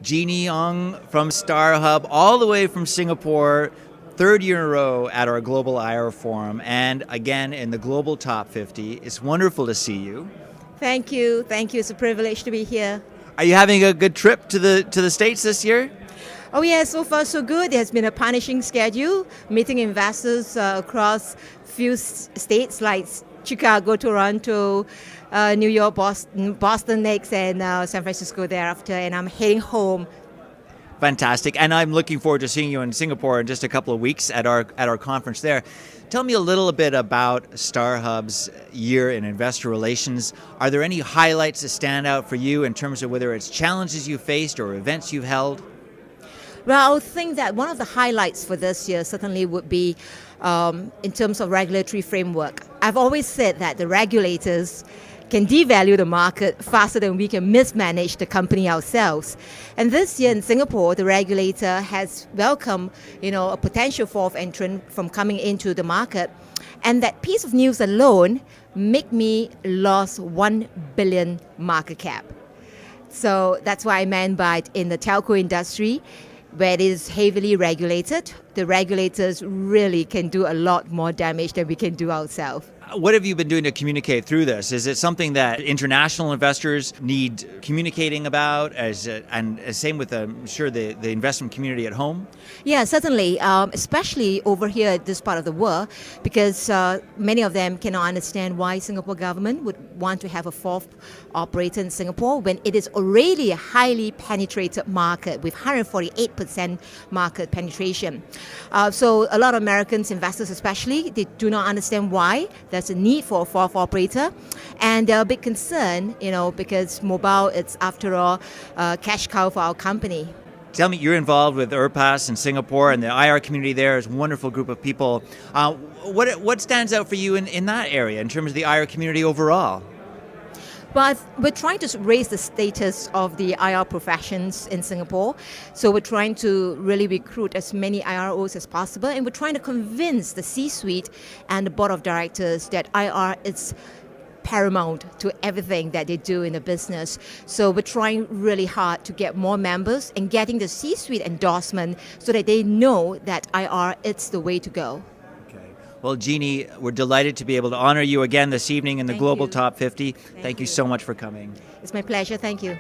Jeannie Ong from StarHub, all the way from Singapore, third year in a row at our Global IR Forum, and again in the Global Top 50. It's wonderful to see you. Thank you. Thank you. It's a privilege to be here. Are you having a good trip to the States this year? Oh yeah, so far so good. There has been a punishing schedule, meeting investors across few states like Chicago, Toronto, New York, Boston next, and San Francisco thereafter, and I'm heading home. Fantastic. And I'm looking forward to seeing you in Singapore in just a couple of weeks at our conference there. Tell me a little bit about StarHub's year in investor relations. Are there any highlights that stand out for you in terms of whether it's challenges you faced or events you've held? Well, I think that one of the highlights for this year certainly would be in terms of regulatory framework. I've always said that the regulators can devalue the market faster than we can mismanage the company ourselves. And this year in Singapore, the regulator has welcomed, a potential fourth entrant from coming into the market. And that piece of news alone make me lose 1 billion market cap. So that's what I meant by in the telco industry, where it is heavily regulated, the regulators really can do a lot more damage than we can do ourselves. What have you been doing to communicate through this? Is it something that international investors need communicating about, and same with, I'm sure, the investment community at home? Yeah, certainly, especially over here at this part of the world, because many of them cannot understand why Singapore government would want to have a fourth operator in Singapore when it is already a highly penetrated market with 148% market penetration. So a lot of Americans, investors especially, they do not understand why there's a need for a fourth operator, and they're a big concern, because mobile, it's after all cash cow for our company. Tell me, you're involved with URPAS in Singapore, and the IR community there is a wonderful group of people. What stands out for you in that area in terms of the IR community overall? But we're trying to raise the status of the IR professions in Singapore. So we're trying to really recruit as many IROs as possible, and we're trying to convince the C-suite and the board of directors that IR is paramount to everything that they do in the business. So we're trying really hard to get more members and getting the C-suite endorsement so that they know that IR is the way to go. Well, Jeannie, we're delighted to be able to honor you again this evening in the Thank Global you. Top 50. Thank you you so much for coming. It's my pleasure. Thank you.